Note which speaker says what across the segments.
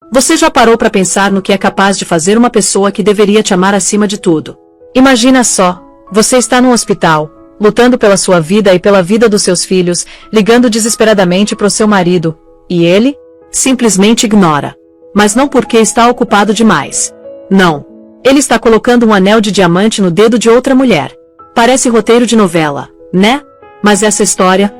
Speaker 1: Você já parou para pensar no que é capaz de fazer uma pessoa que deveria te amar acima de tudo? Imagina só, você está num hospital, lutando pela sua vida e pela vida dos seus filhos, ligando desesperadamente para o seu marido, e ele simplesmente ignora. Mas não porque está ocupado demais. Não. Ele está colocando um anel de diamante no dedo de outra mulher. Parece roteiro de novela, né? Mas essa história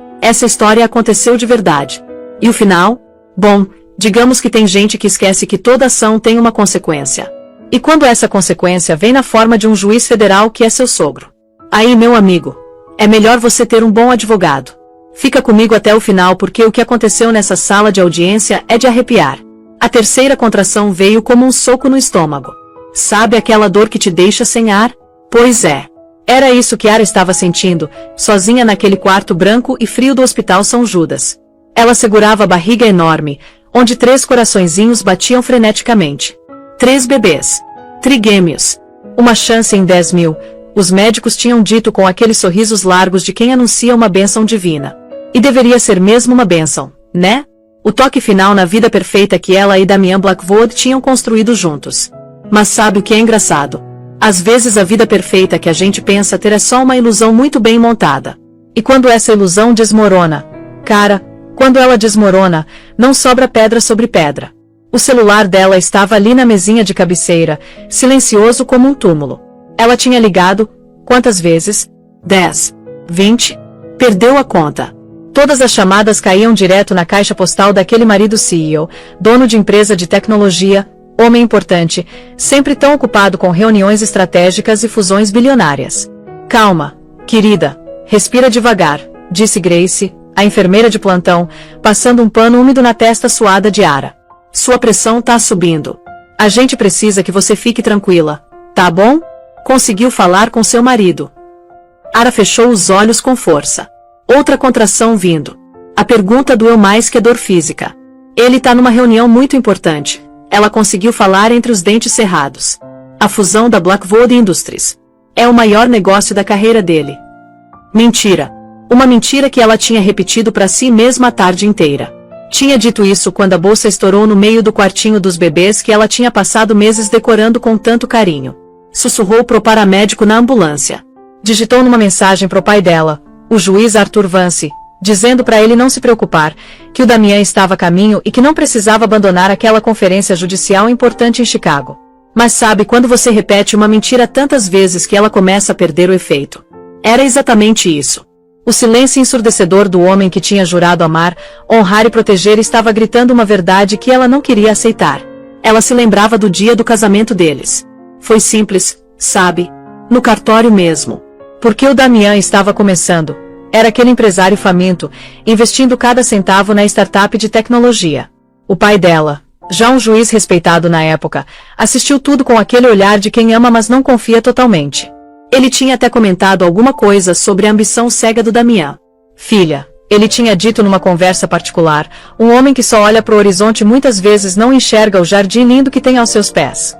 Speaker 1: aconteceu de verdade. E o final? Bom, digamos que tem gente que esquece que toda ação tem uma consequência. E quando essa consequência vem na forma de um juiz federal que é seu sogro. Aí, meu amigo, é melhor você ter um bom advogado. Fica comigo até o final porque o que aconteceu nessa sala de audiência é de arrepiar. A terceira contração veio como um soco no estômago. Sabe aquela dor que te deixa sem ar? Pois é. Era isso que Ara estava sentindo, sozinha naquele quarto branco e frio do Hospital São Judas. Ela segurava a barriga enorme, onde 3 coraçõezinhos batiam freneticamente. 3 bebês. Trigêmeos. Uma chance em 10.000, os médicos tinham dito com aqueles sorrisos largos de quem anuncia uma bênção divina. E deveria ser mesmo uma bênção, né? O toque final na vida perfeita que ela e Damian Blackwood tinham construído juntos. Mas sabe o que é engraçado? Às vezes a vida perfeita que a gente pensa ter é só uma ilusão muito bem montada. E quando essa ilusão desmorona, cara, quando ela desmorona, não sobra pedra sobre pedra. O celular dela estava ali na mesinha de cabeceira, silencioso como um túmulo. Ela tinha ligado, quantas vezes? 10, 20, perdeu a conta. Todas as chamadas caíam direto na caixa postal daquele marido CEO, dono de empresa de tecnologia, homem importante, sempre tão ocupado com reuniões estratégicas e fusões bilionárias. Calma, querida, respira devagar, disse Grace, a enfermeira de plantão, passando um pano úmido na testa suada de Ara. Sua pressão tá subindo. A gente precisa que você fique tranquila, tá bom? Conseguiu falar com seu marido. Ara fechou os olhos com força. Outra contração vindo. A pergunta doeu mais que a dor física. Ele tá numa reunião muito importante. Ela conseguiu falar entre os dentes cerrados. A fusão da Blackwood Industries. É o maior negócio da carreira dele. Mentira. Uma mentira que ela tinha repetido para si mesma a tarde inteira. Tinha dito isso quando a bolsa estourou no meio do quartinho dos bebês que ela tinha passado meses decorando com tanto carinho. Sussurrou pro paramédico na ambulância. Digitou numa mensagem pro pai dela, o juiz Arthur Vance, dizendo para ele não se preocupar, que o Damian estava a caminho e que não precisava abandonar aquela conferência judicial importante em Chicago. Mas sabe quando você repete uma mentira tantas vezes que ela começa a perder o efeito? Era exatamente isso. O silêncio ensurdecedor do homem que tinha jurado amar, honrar e proteger estava gritando uma verdade que ela não queria aceitar. Ela se lembrava do dia do casamento deles. Foi simples, sabe? No cartório mesmo. Porque o Damian estava começando. Era aquele empresário faminto, investindo cada centavo na startup de tecnologia. O pai dela, já um juiz respeitado na época, assistiu tudo com aquele olhar de quem ama mas não confia totalmente. Ele tinha até comentado alguma coisa sobre a ambição cega do Damian. Filha, ele tinha dito numa conversa particular, um homem que só olha para o horizonte muitas vezes não enxerga o jardim lindo que tem aos seus pés.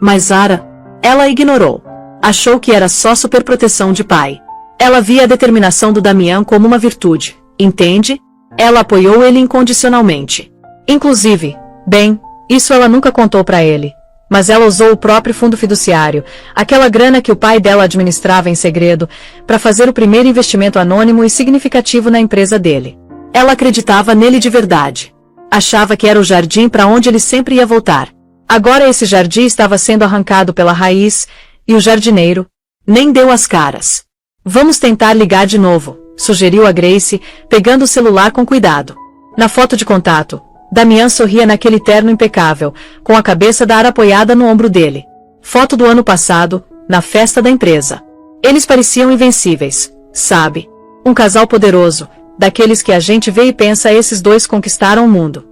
Speaker 1: Mas Ara, ela ignorou. Achou que era só superproteção de pai. Ela via a determinação do Damian como uma virtude, entende? Ela apoiou ele incondicionalmente. Inclusive, bem, isso ela nunca contou para ele. Mas ela usou o próprio fundo fiduciário, aquela grana que o pai dela administrava em segredo, para fazer o primeiro investimento anônimo e significativo na empresa dele. Ela acreditava nele de verdade. Achava que era o jardim para onde ele sempre ia voltar. Agora esse jardim estava sendo arrancado pela raiz, e o jardineiro nem deu as caras. Vamos tentar ligar de novo, sugeriu a Grace, pegando o celular com cuidado. Na foto de contato, Damian sorria naquele terno impecável, com a cabeça da Ara apoiada no ombro dele. Foto do ano passado, na festa da empresa. Eles pareciam invencíveis, sabe? Um casal poderoso, daqueles que a gente vê e pensa esses dois conquistaram o mundo.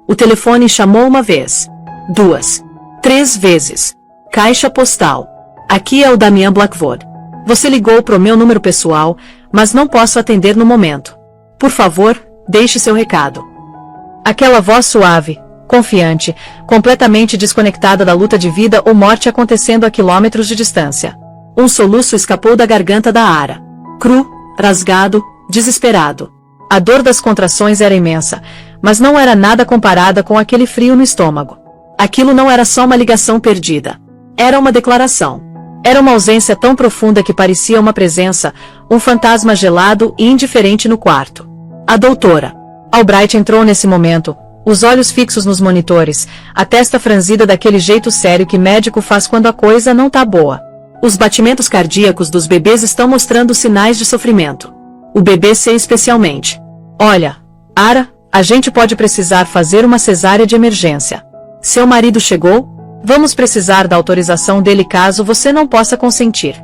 Speaker 1: O telefone chamou uma vez, 2, 3 vezes. Caixa postal. Aqui é o Damian Blackwood. Você ligou pro meu número pessoal, mas não posso atender no momento. Por favor, deixe seu recado. Aquela voz suave, confiante, completamente desconectada da luta de vida ou morte acontecendo a quilômetros de distância. Um soluço escapou da garganta da Ara. Cru, rasgado, desesperado. A dor das contrações era imensa, mas não era nada comparada com aquele frio no estômago. Aquilo não era só uma ligação perdida. Era uma declaração. Era uma ausência tão profunda que parecia uma presença, um fantasma gelado e indiferente no quarto. A doutora Albright entrou nesse momento, os olhos fixos nos monitores, a testa franzida daquele jeito sério que médico faz quando a coisa não tá boa. Os batimentos cardíacos dos bebês estão mostrando sinais de sofrimento. O bebê C especialmente. Olha, Ara, a gente pode precisar fazer uma cesárea de emergência. Seu marido chegou? Vamos precisar da autorização dele caso você não possa consentir.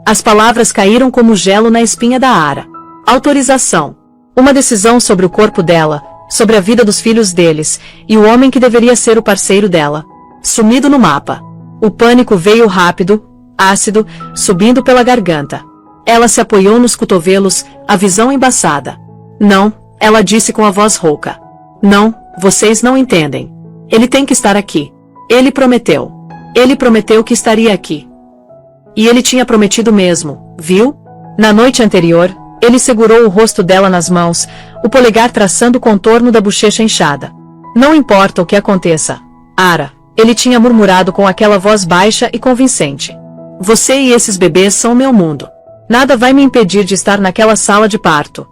Speaker 1: As palavras caíram como gelo na espinha da Ara. Autorização. Uma decisão sobre o corpo dela, sobre a vida dos filhos deles, e o homem que deveria ser o parceiro dela. Sumido no mapa. O pânico veio rápido, ácido, subindo pela garganta. Ela se apoiou nos cotovelos, a visão embaçada. Não, ela disse com a voz rouca. Não, vocês não entendem. Ele tem que estar aqui. Ele prometeu. Ele prometeu que estaria aqui. E ele tinha prometido mesmo, viu? Na noite anterior, ele segurou o rosto dela nas mãos, o polegar traçando o contorno da bochecha inchada. Não importa o que aconteça, Ara, ele tinha murmurado com aquela voz baixa e convincente. Você e esses bebês são meu mundo. Nada vai me impedir de estar naquela sala de parto.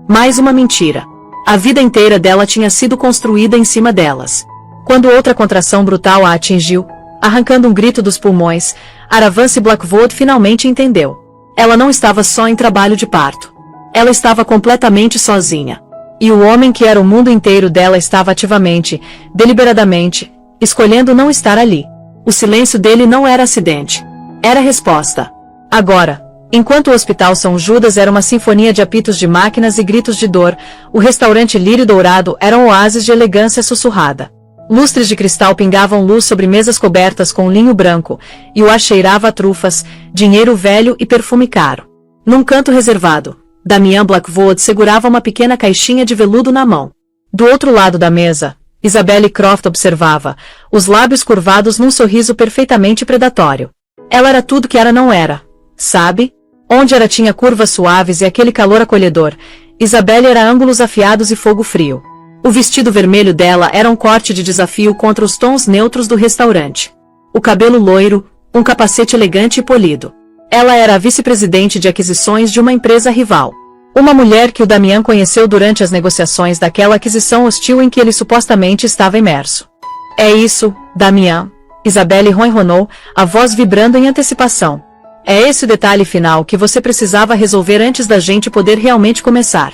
Speaker 1: Mais uma mentira. A vida inteira dela tinha sido construída em cima delas. Quando outra contração brutal a atingiu, arrancando um grito dos pulmões, Aravance Blackwood finalmente entendeu. Ela não estava só em trabalho de parto. Ela estava completamente sozinha. E o homem que era o mundo inteiro dela estava ativamente, deliberadamente, escolhendo não estar ali. O silêncio dele não era acidente. Era resposta. Agora, enquanto o Hospital São Judas era uma sinfonia de apitos de máquinas e gritos de dor, o restaurante Lírio Dourado era um oásis de elegância sussurrada. Lustres de cristal pingavam luz sobre mesas cobertas com linho branco, e o ar cheirava a trufas, dinheiro velho e perfume caro. Num canto reservado, Damian Blackwood segurava uma pequena caixinha de veludo na mão. Do outro lado da mesa, Isabelle Croft observava, os lábios curvados num sorriso perfeitamente predatório. Ela era tudo que Ara não era, sabe? Onde Ara tinha curvas suaves e aquele calor acolhedor, Isabelle era ângulos afiados e fogo frio. O vestido vermelho dela era um corte de desafio contra os tons neutros do restaurante. O cabelo loiro, um capacete elegante e polido. Ela era a vice-presidente de aquisições de uma empresa rival. Uma mulher que o Damian conheceu durante as negociações daquela aquisição hostil em que ele supostamente estava imerso. É isso, Damian. Isabelle ronronou, a voz vibrando em antecipação. É esse o detalhe final que você precisava resolver antes da gente poder realmente começar.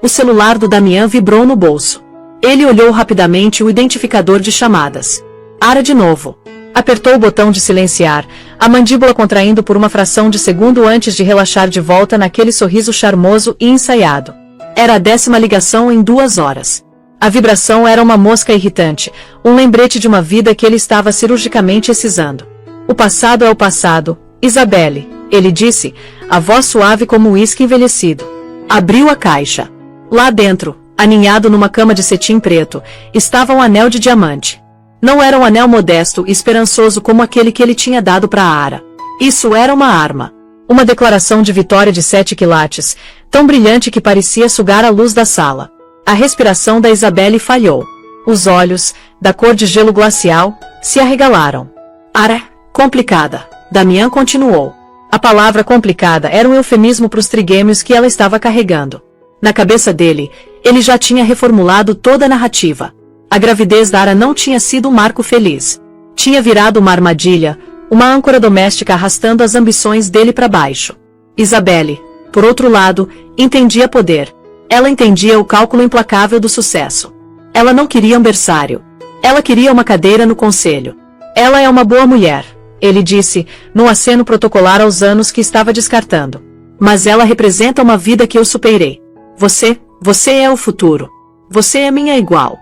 Speaker 1: O celular do Damian vibrou no bolso. Ele olhou rapidamente o identificador de chamadas. Ara de novo. Apertou o botão de silenciar, a mandíbula contraindo por uma fração de segundo antes de relaxar de volta naquele sorriso charmoso e ensaiado. Era a 10ª ligação em 2 horas. A vibração era uma mosca irritante, um lembrete de uma vida que ele estava cirurgicamente excisando. O passado é o passado, Isabelle, ele disse, a voz suave como uísque envelhecido. Abriu a caixa. Lá dentro, aninhado numa cama de cetim preto, estava um anel de diamante. Não era um anel modesto e esperançoso como aquele que ele tinha dado para Ara. Isso era uma arma. Uma declaração de vitória de 7 quilates, tão brilhante que parecia sugar a luz da sala. A respiração da Isabelle falhou. Os olhos, da cor de gelo glacial, se arregalaram. Ara, complicada. Damian continuou. A palavra complicada era um eufemismo para os trigêmeos que ela estava carregando. Na cabeça dele, ele já tinha reformulado toda a narrativa. A gravidez da Ara não tinha sido um marco feliz. Tinha virado uma armadilha, uma âncora doméstica arrastando as ambições dele para baixo. Isabelle, por outro lado, entendia poder. Ela entendia o cálculo implacável do sucesso. Ela não queria um berçário. Ela queria uma cadeira no conselho. Ela é uma boa mulher, ele disse, num aceno protocolar aos anos que estava descartando. Mas ela representa uma vida que eu superei. Você é o futuro. Você é minha igual.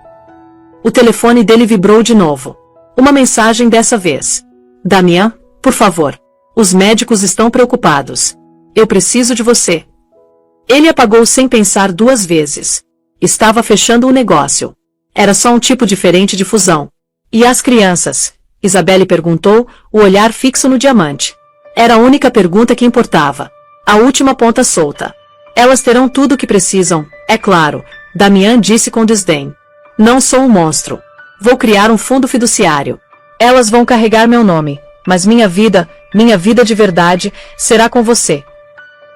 Speaker 1: O telefone dele vibrou de novo. Uma mensagem dessa vez. Damian, por favor. Os médicos estão preocupados. Eu preciso de você. Ele apagou sem pensar 2 vezes. Estava fechando o negócio. Era só um tipo diferente de fusão. E as crianças? Isabelle perguntou, o olhar fixo no diamante. Era a única pergunta que importava. A última ponta solta. Elas terão tudo o que precisam, é claro, Damian disse com desdém. Não sou um monstro. Vou criar um fundo fiduciário. Elas vão carregar meu nome, mas minha vida de verdade, será com você.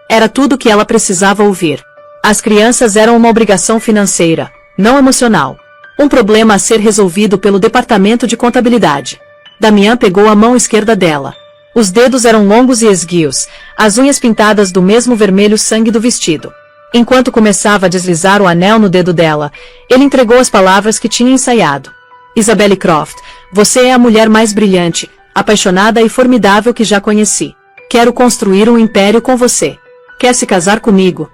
Speaker 1: Era tudo o que ela precisava ouvir. As crianças eram uma obrigação financeira, não emocional. Um problema a ser resolvido pelo departamento de contabilidade. Damian pegou a mão esquerda dela. Os dedos eram longos e esguios, as unhas pintadas do mesmo vermelho sangue do vestido. Enquanto começava a deslizar o anel no dedo dela, ele entregou as palavras que tinha ensaiado. Isabelle Croft, você é a mulher mais brilhante, apaixonada e formidável que já conheci. Quero construir um império com você. Quer se casar comigo?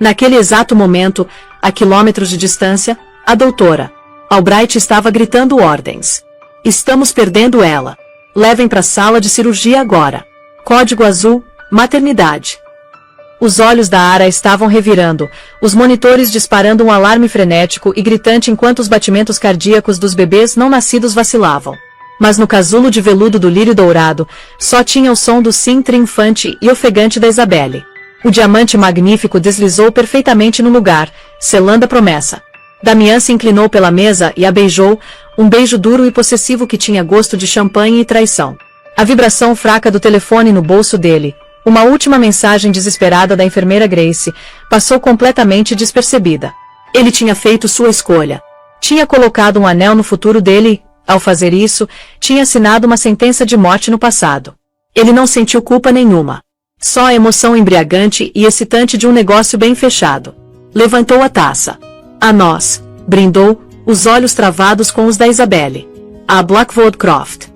Speaker 1: Naquele exato momento, a quilômetros de distância, a doutora Albright estava gritando ordens. Estamos perdendo ela. Levem para a sala de cirurgia agora. Código azul, maternidade. Os olhos da Ara estavam revirando, os monitores disparando um alarme frenético e gritante enquanto os batimentos cardíacos dos bebês não nascidos vacilavam. Mas no casulo de veludo do lírio dourado, só tinha o som do sim triunfante e ofegante da Isabelle. O diamante magnífico deslizou perfeitamente no lugar, selando a promessa. Damian se inclinou pela mesa e a beijou, um beijo duro e possessivo que tinha gosto de champanhe e traição. A vibração fraca do telefone no bolso dele, uma última mensagem desesperada da enfermeira Grace, passou completamente despercebida. Ele tinha feito sua escolha. Tinha colocado um anel no futuro dele, ao fazer isso, tinha assinado uma sentença de morte no passado. Ele não sentiu culpa nenhuma. Só a emoção embriagante e excitante de um negócio bem fechado. Levantou a taça. A nós, brindou, os olhos travados com os da Isabelle. A Blackwood Croft.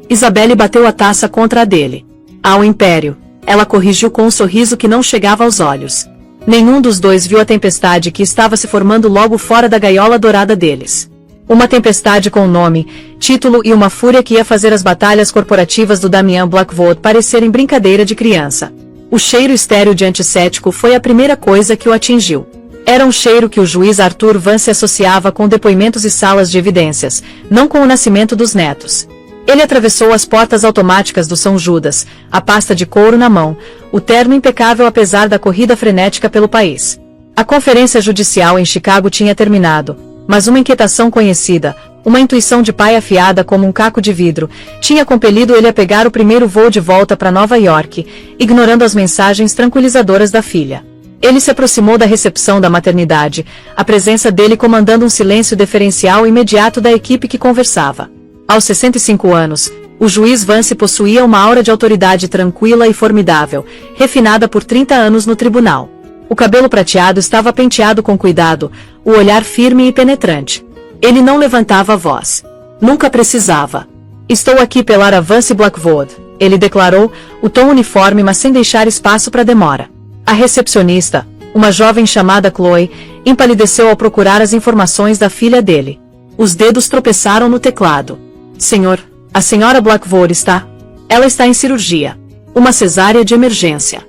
Speaker 1: Isabelle bateu a taça contra a dele. Ao império. Ela corrigiu com um sorriso que não chegava aos olhos. Nenhum dos dois viu a tempestade que estava se formando logo fora da gaiola dourada deles. Uma tempestade com nome, título e uma fúria que ia fazer as batalhas corporativas do Damian Blackwood parecerem brincadeira de criança. O cheiro estéril de antisséptico foi a primeira coisa que o atingiu. Era um cheiro que o juiz Arthur Vance associava com depoimentos e salas de evidências, não com o nascimento dos netos. Ele atravessou as portas automáticas do São Judas, a pasta de couro na mão, o terno impecável apesar da corrida frenética pelo país. A conferência judicial em Chicago tinha terminado, mas uma inquietação conhecida, uma intuição de pai afiada como um caco de vidro, tinha compelido ele a pegar o primeiro voo de volta para Nova York, ignorando as mensagens tranquilizadoras da filha. Ele se aproximou da recepção da maternidade, a presença dele comandando um silêncio deferencial imediato da equipe que conversava. Aos 65 anos, o juiz Vance possuía uma aura de autoridade tranquila e formidável, refinada por 30 anos no tribunal. O cabelo prateado estava penteado com cuidado, o olhar firme e penetrante. Ele não levantava a voz. Nunca precisava. Estou aqui pela Ara Vance Blackwood, ele declarou, o tom uniforme mas sem deixar espaço para demora. A recepcionista, uma jovem chamada Chloe, empalideceu ao procurar as informações da filha dele. Os dedos tropeçaram no teclado. Senhor, a senhora Blackwood está... Ela está em cirurgia. Uma cesárea de emergência.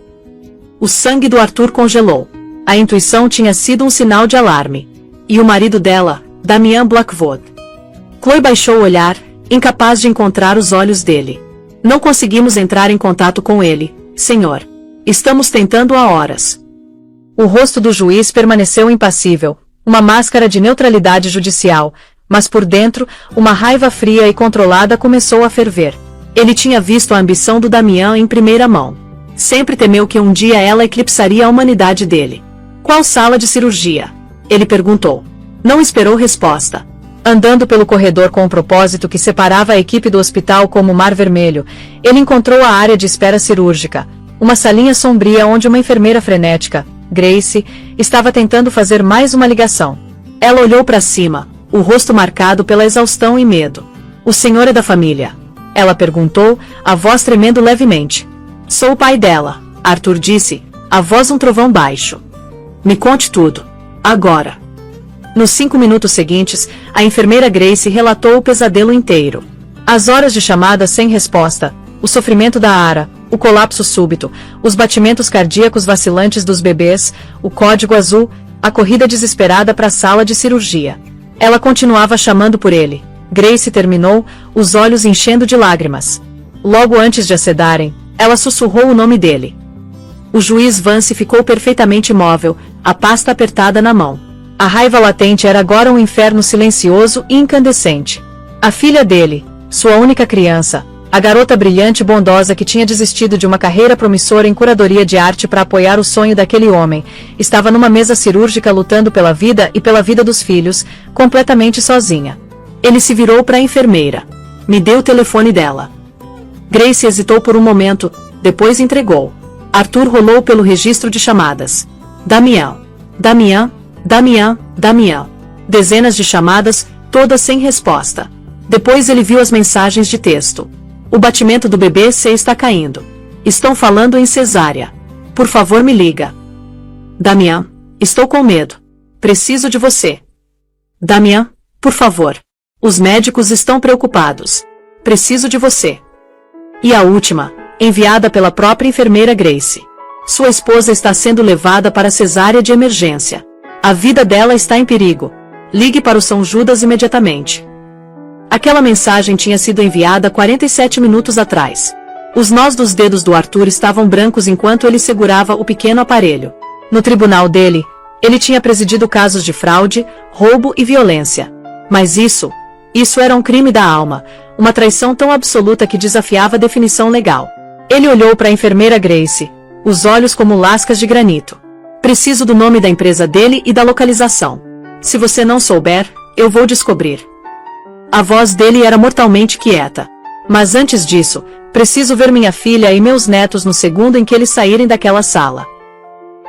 Speaker 1: O sangue do Arthur congelou. A intuição tinha sido um sinal de alarme. E o marido dela, Damian Blackwood. Chloe baixou o olhar, incapaz de encontrar os olhos dele. Não conseguimos entrar em contato com ele, senhor. Estamos tentando há horas. O rosto do juiz permaneceu impassível, uma máscara de neutralidade judicial, mas por dentro, uma raiva fria e controlada começou a ferver. Ele tinha visto a ambição do Damian em primeira mão. Sempre temeu que um dia ela eclipsaria a humanidade dele. Qual sala de cirurgia? Ele perguntou. Não esperou resposta. Andando pelo corredor com o propósito que separava a equipe do hospital como o Mar Vermelho, ele encontrou a área de espera cirúrgica, uma salinha sombria onde uma enfermeira frenética, Grace, estava tentando fazer mais uma ligação. Ela olhou para cima, o rosto marcado pela exaustão e medo. O senhor é da família? Ela perguntou, a voz tremendo levemente. Sou o pai dela, Arthur disse, a voz um trovão baixo. Me conte tudo. Agora. Nos 5 minutos seguintes, a enfermeira Grace relatou o pesadelo inteiro. As horas de chamada sem resposta, o sofrimento da Ara, o colapso súbito, os batimentos cardíacos vacilantes dos bebês, o código azul, a corrida desesperada para a sala de cirurgia. Ela continuava chamando por ele. Grace terminou, os olhos enchendo de lágrimas. Logo antes de acedarem, ela sussurrou o nome dele. O juiz Vance ficou perfeitamente imóvel, a pasta apertada na mão. A raiva latente era agora um inferno silencioso e incandescente. A filha dele, sua única criança, a garota brilhante e bondosa que tinha desistido de uma carreira promissora em curadoria de arte para apoiar o sonho daquele homem, estava numa mesa cirúrgica lutando pela vida e pela vida dos filhos, completamente sozinha. Ele se virou para a enfermeira. Me deu o telefone dela. Grace hesitou por um momento, depois entregou. Arthur rolou pelo registro de chamadas. Damian. Damian. Damian. Damian. Dezenas de chamadas, todas sem resposta. Depois ele viu as mensagens de texto. O batimento do bebê C está caindo. Estão falando em cesárea. Por favor, me liga. Damian, estou com medo. Preciso de você. Damian, por favor. Os médicos estão preocupados. Preciso de você. E a última, enviada pela própria enfermeira Grace. Sua esposa está sendo levada para a cesárea de emergência. A vida dela está em perigo. Ligue para o São Judas imediatamente. Aquela mensagem tinha sido enviada 47 minutos atrás. Os nós dos dedos do Arthur estavam brancos enquanto ele segurava o pequeno aparelho. No tribunal dele, ele tinha presidido casos de fraude, roubo e violência. Mas isso era um crime da alma, uma traição tão absoluta que desafiava a definição legal. Ele olhou para a enfermeira Grace, os olhos como lascas de granito. Preciso do nome da empresa dele e da localização. Se você não souber, eu vou descobrir. A voz dele era mortalmente quieta. Mas antes disso, preciso ver minha filha e meus netos no segundo em que eles saírem daquela sala.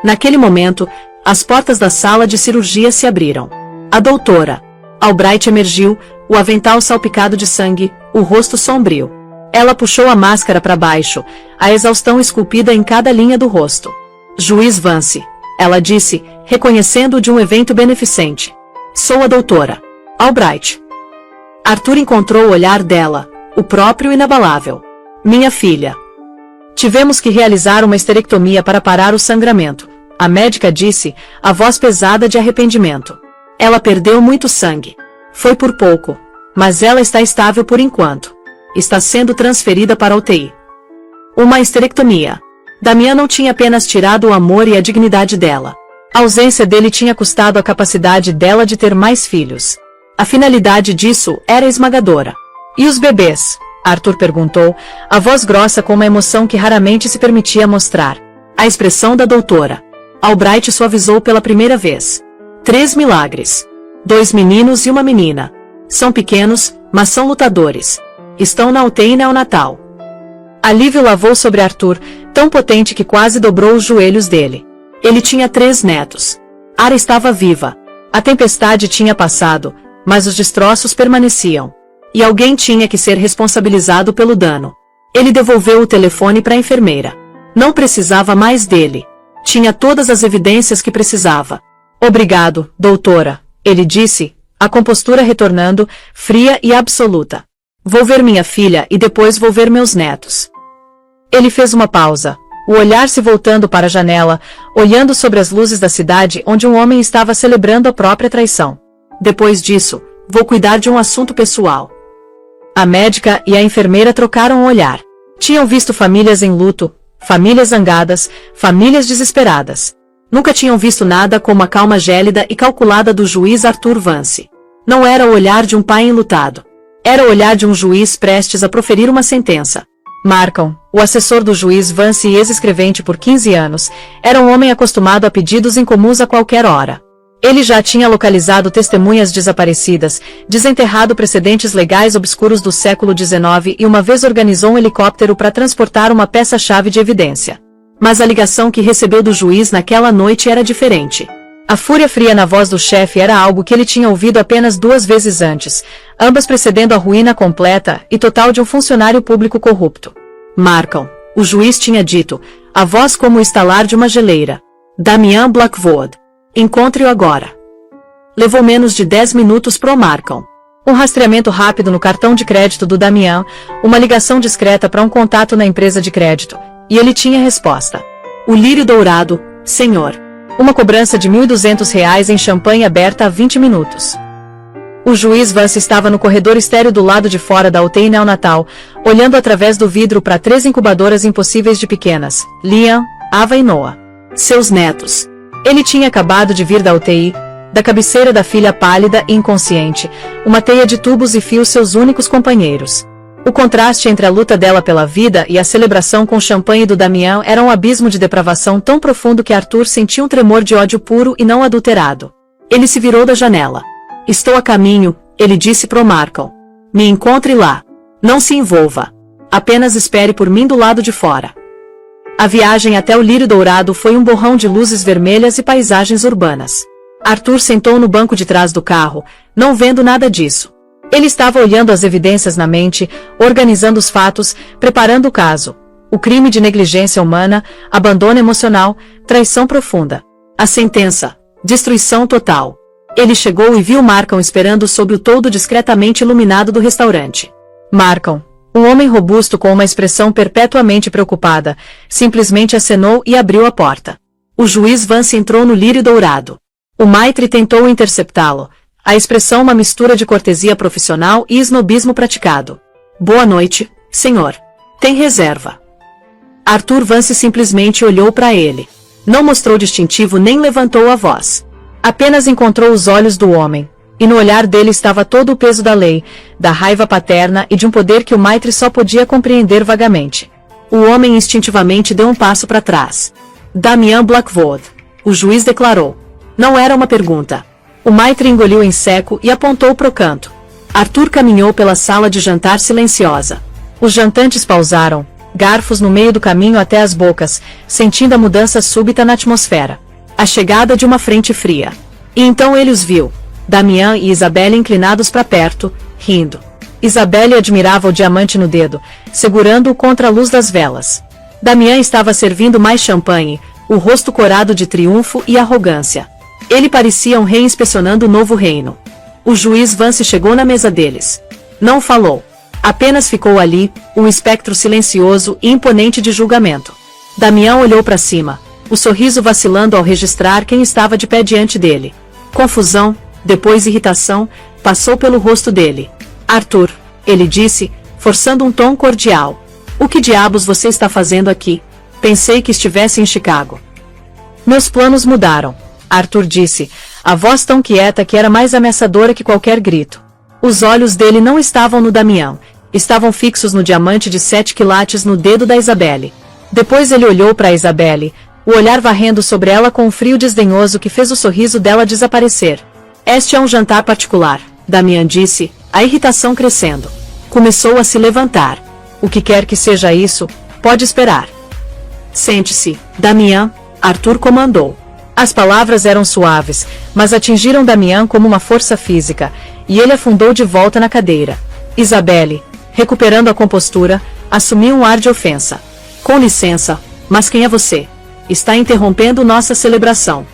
Speaker 1: Naquele momento, as portas da sala de cirurgia se abriram. A doutora Albright emergiu, o avental salpicado de sangue, o rosto sombrio. Ela puxou a máscara para baixo, a exaustão esculpida em cada linha do rosto. Juiz Vance, ela disse, reconhecendo-o de um evento beneficente. Sou a doutora Albright. Arthur encontrou o olhar dela, o próprio inabalável. Minha filha. Tivemos que realizar uma esterectomia para parar o sangramento, a médica disse, a voz pesada de arrependimento. Ela perdeu muito sangue. Foi por pouco, mas ela está estável por enquanto. Está sendo transferida para a UTI. Uma esterectomia. Damian não tinha apenas tirado o amor e a dignidade dela. A ausência dele tinha custado a capacidade dela de ter mais filhos. A finalidade disso era esmagadora. E os bebês? Arthur perguntou, a voz grossa com uma emoção que raramente se permitia mostrar. A expressão da doutora Albright suavizou pela primeira vez. 3 milagres. 2 meninos e uma menina. São pequenos, mas são lutadores. Estão na UTI neonatal. Alívio lavou sobre Arthur, tão potente que quase dobrou os joelhos dele. Ele tinha 3 netos. Ara estava viva. A tempestade tinha passado, mas os destroços permaneciam. E alguém tinha que ser responsabilizado pelo dano. Ele devolveu o telefone para a enfermeira. Não precisava mais dele. Tinha todas as evidências que precisava. Obrigado, doutora, ele disse, a compostura retornando, fria e absoluta. Vou ver minha filha e depois vou ver meus netos. Ele fez uma pausa, o olhar se voltando para a janela, olhando sobre as luzes da cidade onde um homem estava celebrando a própria traição. Depois disso, vou cuidar de um assunto pessoal. A médica e a enfermeira trocaram um olhar. Tinham visto famílias em luto, famílias zangadas, famílias desesperadas. Nunca tinham visto nada como a calma gélida e calculada do juiz Arthur Vance. Não era o olhar de um pai enlutado. Era o olhar de um juiz prestes a proferir uma sentença. Markham, o assessor do juiz Vance e ex-escrevente por 15 anos, era um homem acostumado a pedidos incomuns a qualquer hora. Ele já tinha localizado testemunhas desaparecidas, desenterrado precedentes legais obscuros do século XIX e uma vez organizou um helicóptero para transportar uma peça-chave de evidência. Mas a ligação que recebeu do juiz naquela noite era diferente. A fúria fria na voz do chefe era algo que ele tinha ouvido apenas 2 vezes antes, ambas precedendo a ruína completa e total de um funcionário público corrupto. Markham, o juiz tinha dito, a voz como o estalar de uma geleira. Damian Blackwood. Encontre-o agora. Levou menos de 10 minutos pro Markham. Um rastreamento rápido no cartão de crédito do Damian, uma ligação discreta para um contato na empresa de crédito, e ele tinha resposta. O lírio dourado, senhor. Uma cobrança de R$1.200 em champanhe aberta há 20 minutos. O juiz Vance estava no corredor estéreo do lado de fora da UTI neonatal, olhando através do vidro para 3 incubadoras impossíveis de pequenas, Liam, Ava e Noah. Seus netos. Ele tinha acabado de vir da UTI, Da cabeceira da filha pálida e inconsciente, uma teia de tubos e fios seus únicos companheiros. O contraste entre a luta dela pela vida e a celebração com champanhe do Damian era um abismo de depravação tão profundo que Arthur sentia um tremor de ódio puro e não adulterado. Ele se virou da janela. Estou a caminho, ele disse pro Markham. Me encontre lá. Não se envolva. Apenas espere por mim do lado de fora. A viagem até o Lírio Dourado foi um borrão de luzes vermelhas e paisagens urbanas. Arthur sentou no banco de trás do carro, não vendo nada disso. Ele estava olhando as evidências na mente, organizando os fatos, preparando o caso. O crime de negligência humana, abandono emocional, traição profunda. A sentença: destruição total. Ele chegou e viu Markham esperando sob o toldo discretamente iluminado do restaurante. Markham, um homem robusto com uma expressão perpetuamente preocupada, simplesmente acenou e abriu a porta. O juiz Vance entrou no Lírio Dourado. O maitre tentou interceptá-lo. A expressão uma mistura de cortesia profissional e snobismo praticado. Boa noite, senhor. Tem reserva. Arthur Vance simplesmente olhou para ele. Não mostrou distintivo nem levantou a voz. Apenas encontrou os olhos do homem, e no olhar dele estava todo o peso da lei, da raiva paterna e de um poder que o maitre só podia compreender vagamente. O homem instintivamente deu um passo para trás. Damian Blackwood. O juiz declarou. Não era uma pergunta. O maitre engoliu em seco e apontou pro canto. Arthur caminhou pela sala de jantar silenciosa. Os jantantes pausaram, garfos no meio do caminho até as bocas, sentindo a mudança súbita na atmosfera. A chegada de uma frente fria. E então ele os viu. Damian e Isabelle inclinados para perto, rindo. Isabelle admirava o diamante no dedo, segurando-o contra a luz das velas. Damian estava servindo mais champanhe, o rosto corado de triunfo e arrogância. Ele parecia um rei inspecionando o novo reino. O juiz Vance chegou na mesa deles. Não falou. Apenas ficou ali, um espectro silencioso e imponente de julgamento. Damian olhou para cima, o sorriso vacilando ao registrar quem estava de pé diante dele. Confusão, depois irritação, passou pelo rosto dele. Arthur, ele disse, forçando um tom cordial. O que diabos você está fazendo aqui? Pensei que estivesse em Chicago. Meus planos mudaram. Arthur disse, a voz tão quieta que era mais ameaçadora que qualquer grito. Os olhos dele não estavam no Damian, estavam fixos no diamante de 7 quilates no dedo da Isabelle. Depois ele olhou para Isabelle, o olhar varrendo sobre ela com um frio desdenhoso que fez o sorriso dela desaparecer. Este é um jantar particular, Damian disse, a irritação crescendo. Começou a se levantar. O que quer que seja isso, pode esperar. Sente-se, Damian, Arthur comandou. As palavras eram suaves, mas atingiram Damian como uma força física, e ele afundou de volta na cadeira. Isabelle, recuperando a compostura, assumiu um ar de ofensa. Com licença, mas quem é você? Está interrompendo nossa celebração.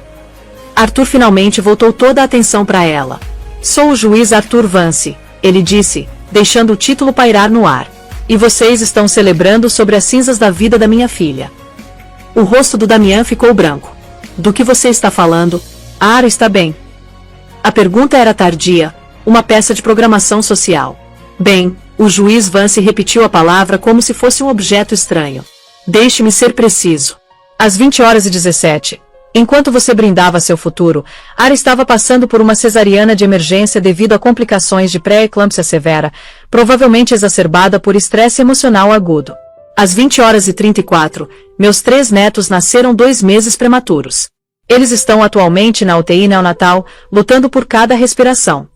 Speaker 1: Arthur finalmente voltou toda a atenção para ela. Sou o juiz Arthur Vance, ele disse, deixando o título pairar no ar. E vocês estão celebrando sobre as cinzas da vida da minha filha. O rosto do Damian ficou branco. Do que você está falando? Ah, está bem. A pergunta era tardia, uma peça de programação social. Bem, o juiz Vance repetiu a palavra como se fosse um objeto estranho. Deixe-me ser preciso. Às 20h17, enquanto você brindava seu futuro, Ara estava passando por uma cesariana de emergência devido a complicações de pré-eclâmpsia severa, provavelmente exacerbada por estresse emocional agudo. Às 20h34, meus 3 netos nasceram 2 meses prematuros. Eles estão atualmente na UTI neonatal, lutando por cada respiração.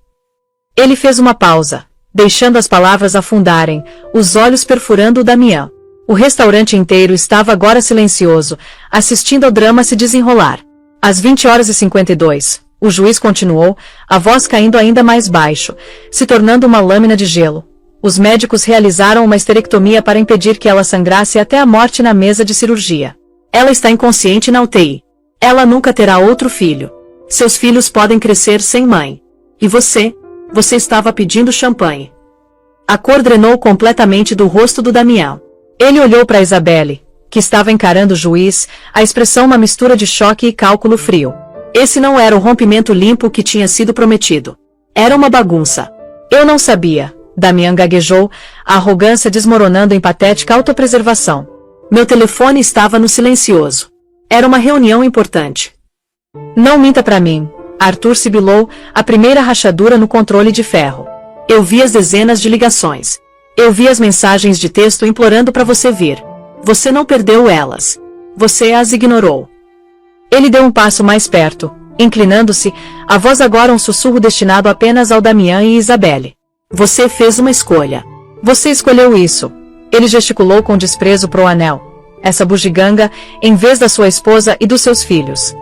Speaker 1: Ele fez uma pausa, deixando as palavras afundarem, os olhos perfurando o Damian. O restaurante inteiro estava agora silencioso, assistindo ao drama se desenrolar. Às 20h52, o juiz continuou, a voz caindo ainda mais baixo, se tornando uma lâmina de gelo. Os médicos realizaram uma esterectomia para impedir que ela sangrasse até a morte na mesa de cirurgia. Ela está inconsciente na UTI. Ela nunca terá outro filho. Seus filhos podem crescer sem mãe. E você? Você estava pedindo champanhe. A cor drenou completamente do rosto do Damian. Ele olhou para Isabelle, que estava encarando o juiz, a expressão uma mistura de choque e cálculo frio. Esse não era o rompimento limpo que tinha sido prometido. Era uma bagunça. Eu não sabia. Damian gaguejou, a arrogância desmoronando em patética autopreservação. Meu telefone estava no silencioso. Era uma reunião importante. Não minta para mim, Arthur sibilou, a primeira rachadura no controle de ferro. Eu vi as dezenas de ligações. Eu vi as mensagens de texto implorando para você vir. Você não perdeu elas. Você as ignorou. Ele deu um passo mais perto, inclinando-se, a voz agora um sussurro destinado apenas ao Damian e Isabelle. Você fez uma escolha. Você escolheu isso. Ele gesticulou com desprezo pro anel. Essa bugiganga, em vez da sua esposa e dos seus filhos.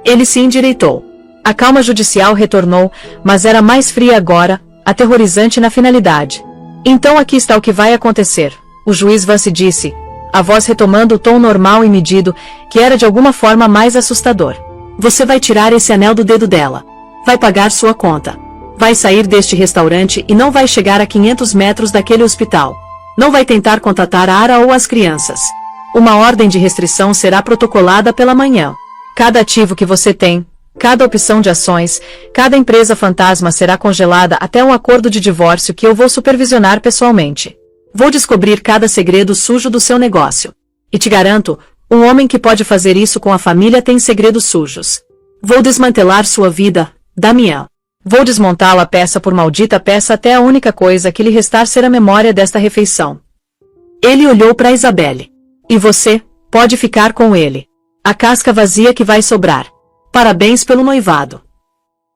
Speaker 1: Ele se endireitou. A calma judicial retornou, mas era mais fria agora, aterrorizante na finalidade. Então aqui está o que vai acontecer, o juiz Vance disse, a voz retomando o tom normal e medido, que era de alguma forma mais assustador. Você vai tirar esse anel do dedo dela. Vai pagar sua conta. Vai sair deste restaurante e não vai chegar a 500 metros daquele hospital. Não vai tentar contatar a Ara ou as crianças. Uma ordem de restrição será protocolada pela manhã. Cada ativo que você tem, cada opção de ações, cada empresa fantasma será congelada até um acordo de divórcio que eu vou supervisionar pessoalmente. Vou descobrir cada segredo sujo do seu negócio. E te garanto, um homem que pode fazer isso com a família tem segredos sujos. Vou desmantelar sua vida, Damian. Vou desmontá-la peça por maldita peça até a única coisa que lhe restar ser a memória desta refeição. Ele olhou para Isabelle. E você, pode ficar com ele. A casca vazia que vai sobrar. Parabéns pelo noivado.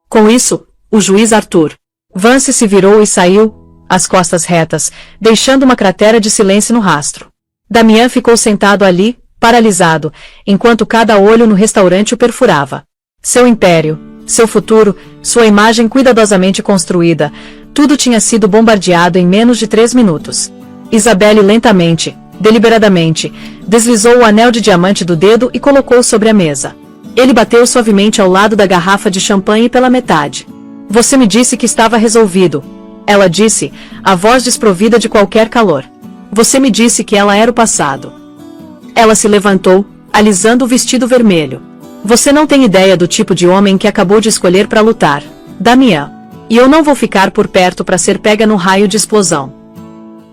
Speaker 1: Com isso, o juiz Arthur Vance se virou e saiu, as costas retas, deixando uma cratera de silêncio no rastro. Damian ficou sentado ali, paralisado, enquanto cada olho no restaurante o perfurava. Seu império, seu futuro, sua imagem cuidadosamente construída, tudo tinha sido bombardeado em menos de 3 minutos. Isabelle lentamente, deliberadamente, deslizou o anel de diamante do dedo e colocou sobre a mesa. Ele bateu suavemente ao lado da garrafa de champanhe pela metade. Você me disse que estava resolvido. Ela disse, a voz desprovida de qualquer calor. Você me disse que ela era o passado. Ela se levantou, alisando o vestido vermelho. Você não tem ideia do tipo de homem que acabou de escolher para lutar, Damian. E eu não vou ficar por perto para ser pega no raio de explosão.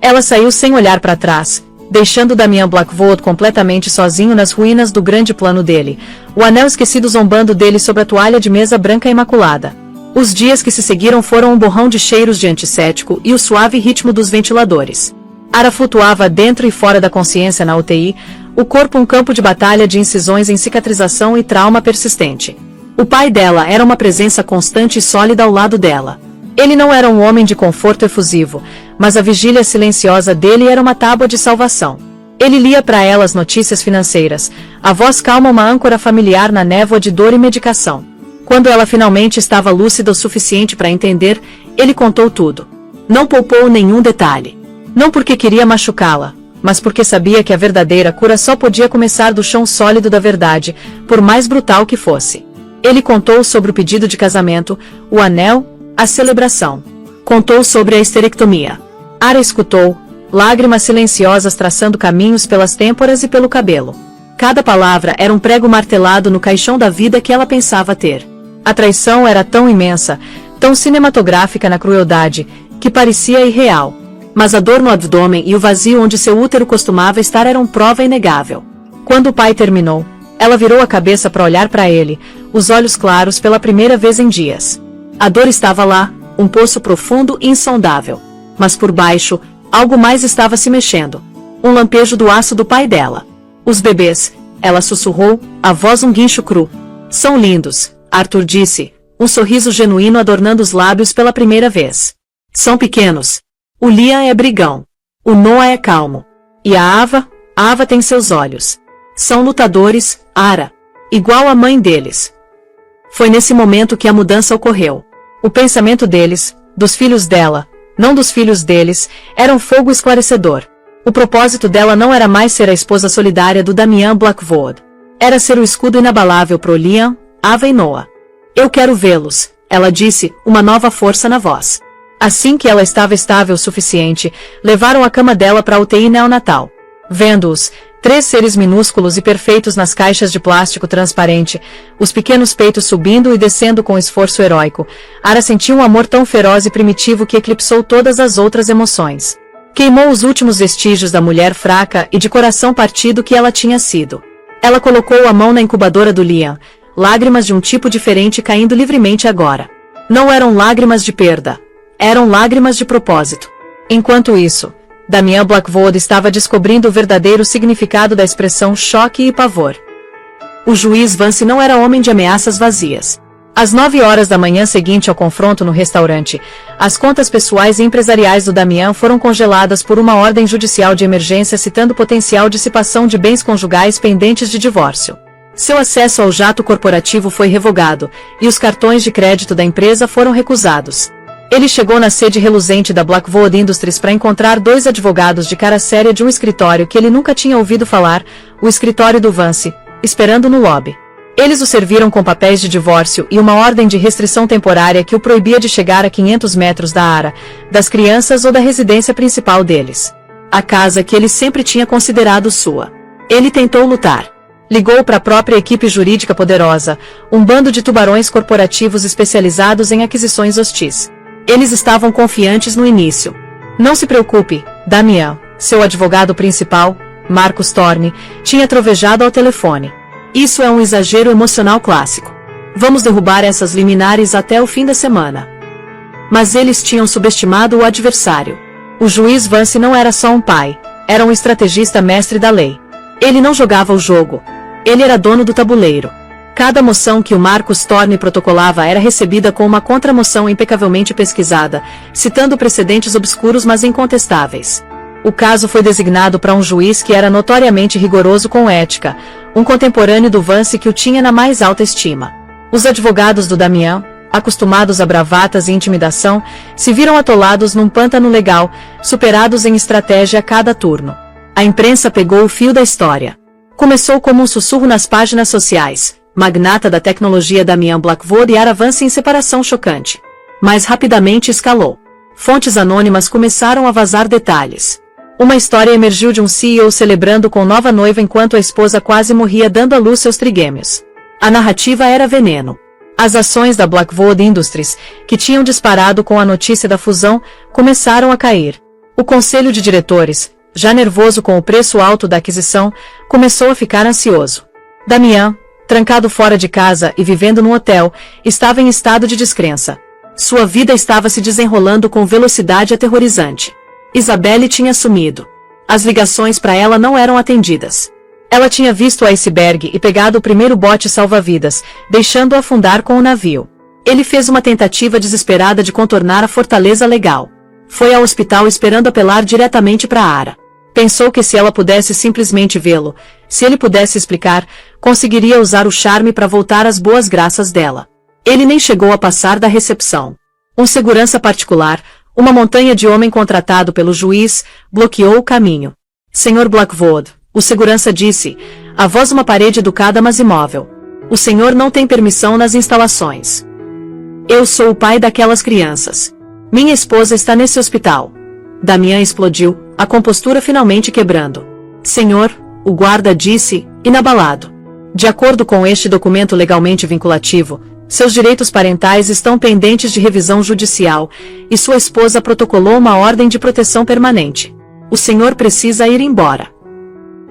Speaker 1: Ela saiu sem olhar para trás, deixando Damian Blackwood completamente sozinho nas ruínas do grande plano dele, o anel esquecido zombando dele sobre a toalha de mesa branca imaculada. Os dias que se seguiram foram um borrão de cheiros de antisséptico e o suave ritmo dos ventiladores. Ara flutuava dentro e fora da consciência na UTI, o corpo um campo de batalha de incisões em cicatrização e trauma persistente. O pai dela era uma presença constante e sólida ao lado dela. Ele não era um homem de conforto efusivo, mas a vigília silenciosa dele era uma tábua de salvação. Ele lia para ela as notícias financeiras, a voz calma uma âncora familiar na névoa de dor e medicação. Quando ela finalmente estava lúcida o suficiente para entender, ele contou tudo. Não poupou nenhum detalhe. Não porque queria machucá-la, mas porque sabia que a verdadeira cura só podia começar do chão sólido da verdade, por mais brutal que fosse. Ele contou sobre o pedido de casamento, o anel, a celebração. Contou sobre a histerectomia. Ara escutou, lágrimas silenciosas traçando caminhos pelas têmporas e pelo cabelo. Cada palavra era um prego martelado no caixão da vida que ela pensava ter. A traição era tão imensa, tão cinematográfica na crueldade, que parecia irreal. Mas a dor no abdômen e o vazio onde seu útero costumava estar eram prova inegável. Quando o pai terminou, ela virou a cabeça para olhar para ele, os olhos claros pela primeira vez em dias. A dor estava lá, um poço profundo e insondável. Mas por baixo, algo mais estava se mexendo. Um lampejo do aço do pai dela. Os bebês, ela sussurrou, a voz um guincho cru. São lindos, Arthur disse, um sorriso genuíno adornando os lábios pela primeira vez. São pequenos. O Liam é brigão. O Noah é calmo. E a Ava tem seus olhos. São lutadores, Ara. Igual a mãe deles. Foi nesse momento que a mudança ocorreu. O pensamento deles, dos filhos dela, não dos filhos deles, era um fogo esclarecedor. O propósito dela não era mais ser a esposa solidária do Damian Blackwood. Era ser o escudo inabalável pro Liam, Ava e Noah. Eu quero vê-los, ela disse, uma nova força na voz. Assim que ela estava estável o suficiente, levaram a cama dela para a UTI neonatal. Vendo-os, 3 seres minúsculos e perfeitos nas caixas de plástico transparente, os pequenos peitos subindo e descendo com esforço heróico, Ara sentiu um amor tão feroz e primitivo que eclipsou todas as outras emoções. Queimou os últimos vestígios da mulher fraca e de coração partido que ela tinha sido. Ela colocou a mão na incubadora do Liam, lágrimas de um tipo diferente caindo livremente agora. Não eram lágrimas de perda. Eram lágrimas de propósito. Enquanto isso, Damian Blackwood estava descobrindo o verdadeiro significado da expressão choque e pavor. O juiz Vance não era homem de ameaças vazias. Às 9 horas da manhã seguinte ao confronto no restaurante, as contas pessoais e empresariais do Damian foram congeladas por uma ordem judicial de emergência citando potencial dissipação de bens conjugais pendentes de divórcio. Seu acesso ao jato corporativo foi revogado, e os cartões de crédito da empresa foram recusados. Ele chegou na sede reluzente da Blackwood Industries para encontrar 2 advogados de cara séria de um escritório que ele nunca tinha ouvido falar, o escritório do Vance, esperando no lobby. Eles o serviram com papéis de divórcio e uma ordem de restrição temporária que o proibia de chegar a 500 metros da área, das crianças ou da residência principal deles. A casa que ele sempre tinha considerado sua. Ele tentou lutar. Ligou para a própria equipe jurídica poderosa, um bando de tubarões corporativos especializados em aquisições hostis. Eles estavam confiantes no início. Não se preocupe, Damian, seu advogado principal, Marcus Thorne, tinha trovejado ao telefone. Isso é um exagero emocional clássico. Vamos derrubar essas liminares até o fim da semana. Mas eles tinham subestimado o adversário. O juiz Vance não era só um pai, era um estrategista mestre da lei. Ele não jogava o jogo. Ele era dono do tabuleiro. Cada moção que o Marcus Thorne protocolava era recebida com uma contramoção impecavelmente pesquisada, citando precedentes obscuros mas incontestáveis. O caso foi designado para um juiz que era notoriamente rigoroso com ética, um contemporâneo do Vance que o tinha na mais alta estima. Os advogados do Damian, acostumados a bravatas e intimidação, se viram atolados num pântano legal, superados em estratégia a cada turno. A imprensa pegou o fio da história. Começou como um sussurro nas páginas sociais, magnata da tecnologia Damian Blackwood e Ara Vance em separação chocante. Mas rapidamente escalou. Fontes anônimas começaram a vazar detalhes. Uma história emergiu de um CEO celebrando com nova noiva enquanto a esposa quase morria dando à luz seus trigêmeos. A narrativa era veneno. As ações da Blackwood Industries, que tinham disparado com a notícia da fusão, começaram a cair. O conselho de diretores, já nervoso com o preço alto da aquisição, começou a ficar ansioso. Damian, trancado fora de casa e vivendo num hotel, estava em estado de descrença. Sua vida estava se desenrolando com velocidade aterrorizante. Isabelle tinha sumido. As ligações para ela não eram atendidas. Ela tinha visto o iceberg e pegado o primeiro bote salva-vidas, deixando-o afundar com o navio. Ele fez uma tentativa desesperada de contornar a fortaleza legal. Foi ao hospital esperando apelar diretamente para Ara. Pensou que se ela pudesse simplesmente vê-lo, se ele pudesse explicar, conseguiria usar o charme para voltar às boas graças dela. Ele nem chegou a passar da recepção. Um segurança particular, uma montanha de homem contratado pelo juiz, bloqueou o caminho. Senhor Blackwood, o segurança disse, a voz uma parede educada mas imóvel. O senhor não tem permissão nas instalações. Eu sou o pai daquelas crianças. Minha esposa está nesse hospital. Damian explodiu, a compostura finalmente quebrando. Senhor, o guarda disse, inabalado. De acordo com este documento legalmente vinculativo, seus direitos parentais estão pendentes de revisão judicial, e sua esposa protocolou uma ordem de proteção permanente. O senhor precisa ir embora.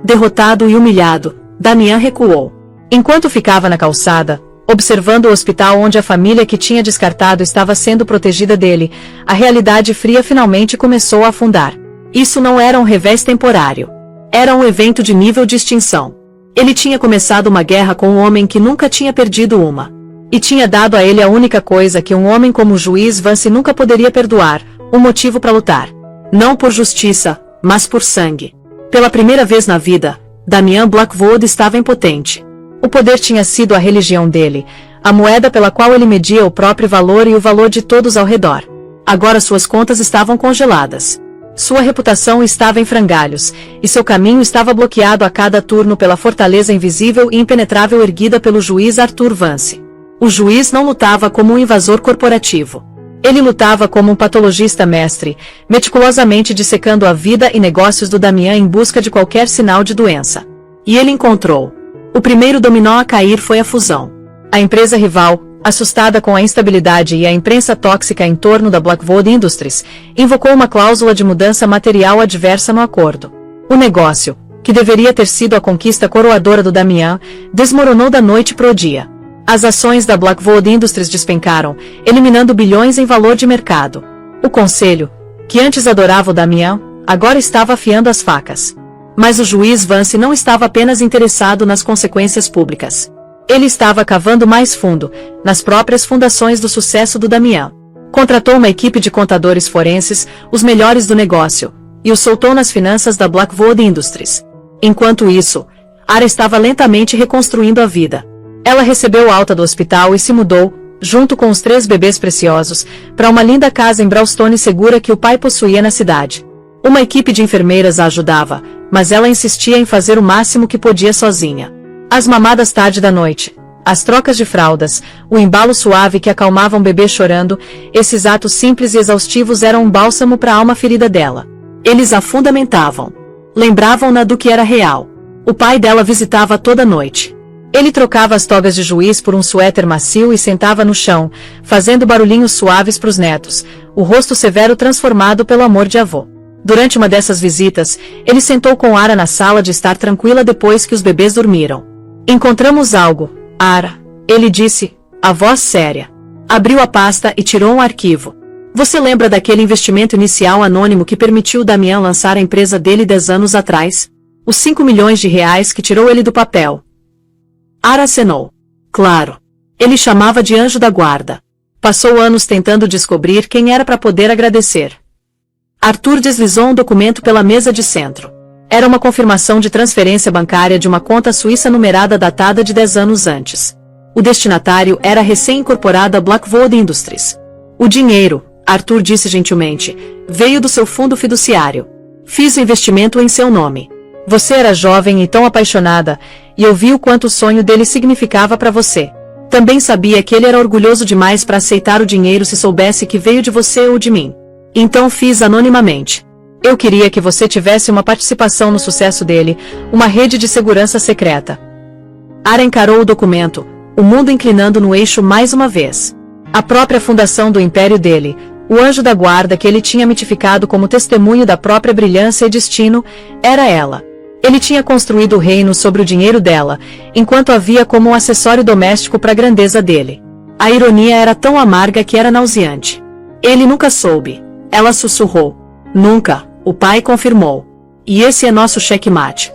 Speaker 1: Derrotado e humilhado, Damian recuou. Enquanto ficava na calçada, observando o hospital onde a família que tinha descartado estava sendo protegida dele, a realidade fria finalmente começou a afundar. Isso não era um revés temporário. Era um evento de nível de extinção. Ele tinha começado uma guerra com um homem que nunca tinha perdido uma. E tinha dado a ele a única coisa que um homem como o juiz Vance nunca poderia perdoar, um motivo para lutar. Não por justiça, mas por sangue. Pela primeira vez na vida, Damian Blackwood estava impotente. O poder tinha sido a religião dele, a moeda pela qual ele media o próprio valor e o valor de todos ao redor. Agora suas contas estavam congeladas. Sua reputação estava em frangalhos, e seu caminho estava bloqueado a cada turno pela fortaleza invisível e impenetrável erguida pelo juiz Arthur Vance. O juiz não lutava como um invasor corporativo. Ele lutava como um patologista mestre, meticulosamente dissecando a vida e negócios do Damian em busca de qualquer sinal de doença. E ele encontrou. O primeiro dominó a cair foi a fusão. A empresa rival, assustada com a instabilidade e a imprensa tóxica em torno da Blackwood Industries, invocou uma cláusula de mudança material adversa no acordo. O negócio, que deveria ter sido a conquista coroadora do Damian, desmoronou da noite pro dia. As ações da Blackwood Industries despencaram, eliminando bilhões em valor de mercado. O conselho, que antes adorava o Damian, agora estava afiando as facas. Mas o juiz Vance não estava apenas interessado nas consequências públicas. Ele estava cavando mais fundo, nas próprias fundações do sucesso do Damian. Contratou uma equipe de contadores forenses, os melhores do negócio, e os soltou nas finanças da Blackwood Industries. Enquanto isso, Ara estava lentamente reconstruindo a vida. Ela recebeu alta do hospital e se mudou, junto com os 3 bebês preciosos, para uma linda casa em Brownstone segura que o pai possuía na cidade. Uma equipe de enfermeiras a ajudava, mas ela insistia em fazer o máximo que podia sozinha. As mamadas tarde da noite, as trocas de fraldas, o embalo suave que acalmava um bebê chorando, esses atos simples e exaustivos eram um bálsamo para a alma ferida dela. Eles a fundamentavam. Lembravam-na do que era real. O pai dela visitava toda noite. Ele trocava as togas de juiz por um suéter macio e sentava no chão, fazendo barulhinhos suaves para os netos, o rosto severo transformado pelo amor de avô. Durante uma dessas visitas, ele sentou com Ara na sala de estar tranquila depois que os bebês dormiram. Encontramos algo, Ara, ele disse, a voz séria. Abriu a pasta e tirou um arquivo. Você lembra daquele investimento inicial anônimo que permitiu Damian lançar a empresa dele 10 anos atrás? Os 5 milhões de reais que tirou ele do papel. Ara acenou. Claro. Ele chamava de anjo da guarda. Passou anos tentando descobrir quem era para poder agradecer. Arthur deslizou um documento pela mesa de centro. Era uma confirmação de transferência bancária de uma conta suíça numerada datada de 10 anos antes. O destinatário era a recém-incorporada Blackwood Industries. O dinheiro, Arthur disse gentilmente, veio do seu fundo fiduciário. Fiz o investimento em seu nome. Você era jovem e tão apaixonada, e eu vi o quanto o sonho dele significava para você. Também sabia que ele era orgulhoso demais para aceitar o dinheiro se soubesse que veio de você ou de mim. Então fiz anonimamente. Eu queria que você tivesse uma participação no sucesso dele, uma rede de segurança secreta. Ara encarou o documento, o mundo inclinando no eixo mais uma vez. A própria fundação do império dele, o anjo da guarda que ele tinha mitificado como testemunho da própria brilhância e destino, era ela. Ele tinha construído o reino sobre o dinheiro dela, enquanto havia como um acessório doméstico para a grandeza dele. A ironia era tão amarga que era nauseante. Ele nunca soube. Ela sussurrou. Nunca, o pai confirmou. E esse é nosso checkmate.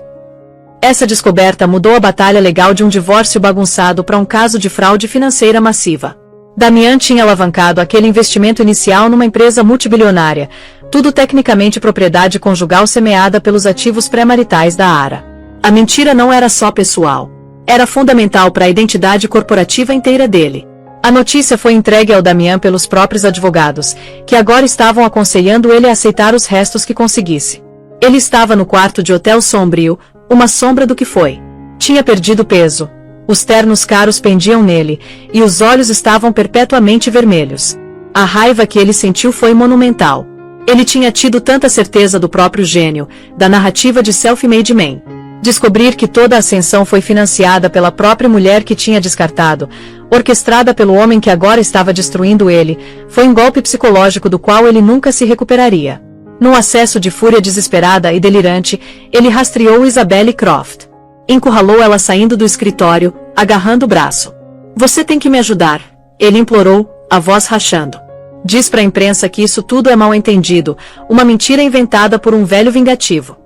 Speaker 1: Essa descoberta mudou a batalha legal de um divórcio bagunçado para um caso de fraude financeira massiva. Damian tinha alavancado aquele investimento inicial numa empresa multibilionária, tudo tecnicamente propriedade conjugal semeada pelos ativos pré-maritais da Ara. A mentira não era só pessoal. Era fundamental para a identidade corporativa inteira dele. A notícia foi entregue ao Damian pelos próprios advogados, que agora estavam aconselhando ele a aceitar os restos que conseguisse. Ele estava no quarto de hotel sombrio, uma sombra do que foi. Tinha perdido peso. Os ternos caros pendiam nele, e os olhos estavam perpetuamente vermelhos. A raiva que ele sentiu foi monumental. Ele tinha tido tanta certeza do próprio gênio, da narrativa de Self-Made Man. Descobrir que toda a ascensão foi financiada pela própria mulher que tinha descartado, orquestrada pelo homem que agora estava destruindo ele, foi um golpe psicológico do qual ele nunca se recuperaria. Num acesso de fúria desesperada e delirante, ele rastreou Isabelle Croft. Encurralou ela saindo do escritório, agarrando o braço. Você tem que me ajudar, ele implorou, a voz rachando. Diz pra imprensa que isso tudo é mal entendido, uma mentira inventada por um velho vingativo.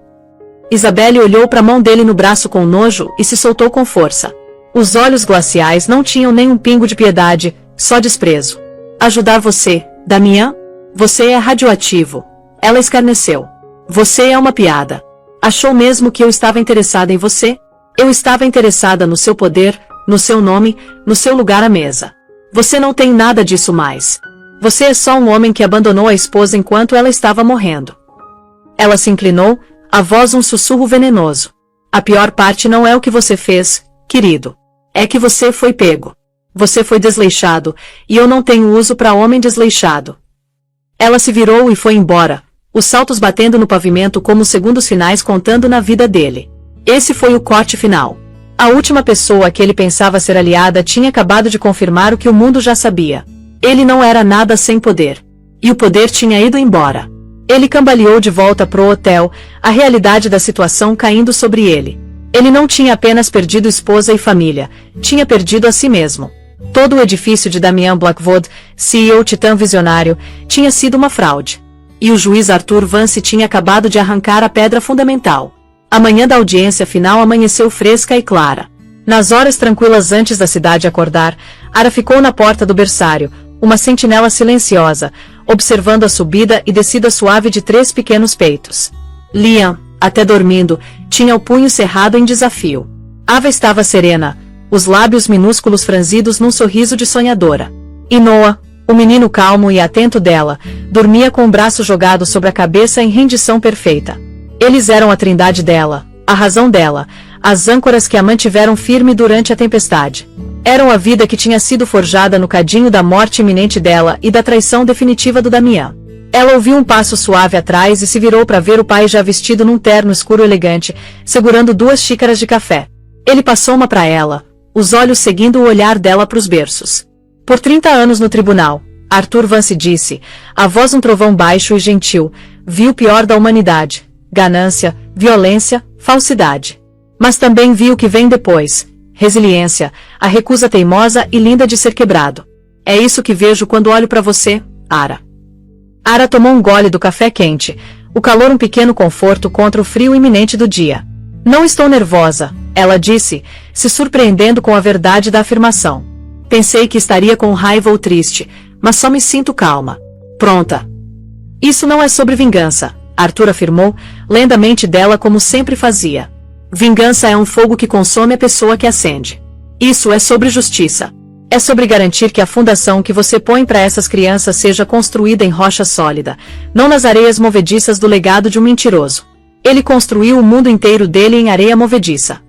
Speaker 1: Isabelle olhou para a mão dele no braço com nojo e se soltou com força. Os olhos glaciais não tinham nem um pingo de piedade, só desprezo. Ajudar você, Damian? Você é radioativo. Ela escarneceu. Você é uma piada. Achou mesmo que eu estava interessada em você? Eu estava interessada no seu poder, no seu nome, no seu lugar à mesa. Você não tem nada disso mais. Você é só um homem que abandonou a esposa enquanto ela estava morrendo. Ela se inclinou, a voz um sussurro venenoso. A pior parte não é o que você fez, querido. É que você foi pego. Você foi desleixado, e eu não tenho uso para homem desleixado. Ela se virou e foi embora, os saltos batendo no pavimento como segundos finais contando na vida dele. Esse foi o corte final. A última pessoa que ele pensava ser aliada tinha acabado de confirmar o que o mundo já sabia. Ele não era nada sem poder. E o poder tinha ido embora. Ele cambaleou de volta pro hotel, a realidade da situação caindo sobre ele. Ele não tinha apenas perdido esposa e família, tinha perdido a si mesmo. Todo o edifício de Damian Blackwood, CEO titã visionário, tinha sido uma fraude. E o juiz Arthur Vance tinha acabado de arrancar a pedra fundamental. A manhã da audiência final amanheceu fresca e clara. Nas horas tranquilas antes da cidade acordar, Ara ficou na porta do berçário, uma sentinela silenciosa, observando a subida e descida suave de 3 pequenos peitos. Liam, até dormindo, tinha o punho cerrado em desafio. Ava estava serena, os lábios minúsculos franzidos num sorriso de sonhadora. E Noah, o menino calmo e atento dela, dormia com o braço jogado sobre a cabeça em rendição perfeita. Eles eram a trindade dela, a razão dela, as âncoras que a mantiveram firme durante a tempestade. Eram a vida que tinha sido forjada no cadinho da morte iminente dela e da traição definitiva do Damian. Ela ouviu um passo suave atrás e se virou para ver o pai já vestido num terno escuro elegante, segurando 2 xícaras de café. Ele passou uma para ela, os olhos seguindo o olhar dela para os berços. Por 30 anos no tribunal, Arthur Vance disse, a voz um trovão baixo e gentil, viu o pior da humanidade, ganância, violência, falsidade. Mas também viu o que vem depois, resiliência, a recusa teimosa e linda de ser quebrado. É isso que vejo quando olho para você, Ara. Ara tomou um gole do café quente, o calor um pequeno conforto contra o frio iminente do dia. Não estou nervosa, ela disse, se surpreendendo com a verdade da afirmação. Pensei que estaria com raiva ou triste, mas só me sinto calma. Pronta. Isso não é sobre vingança, Arthur afirmou, lendo a mente dela como sempre fazia. Vingança é um fogo que consome a pessoa que acende. Isso é sobre justiça. É sobre garantir que a fundação que você põe para essas crianças seja construída em rocha sólida, não nas areias movediças do legado de um mentiroso. Ele construiu o mundo inteiro dele em areia movediça.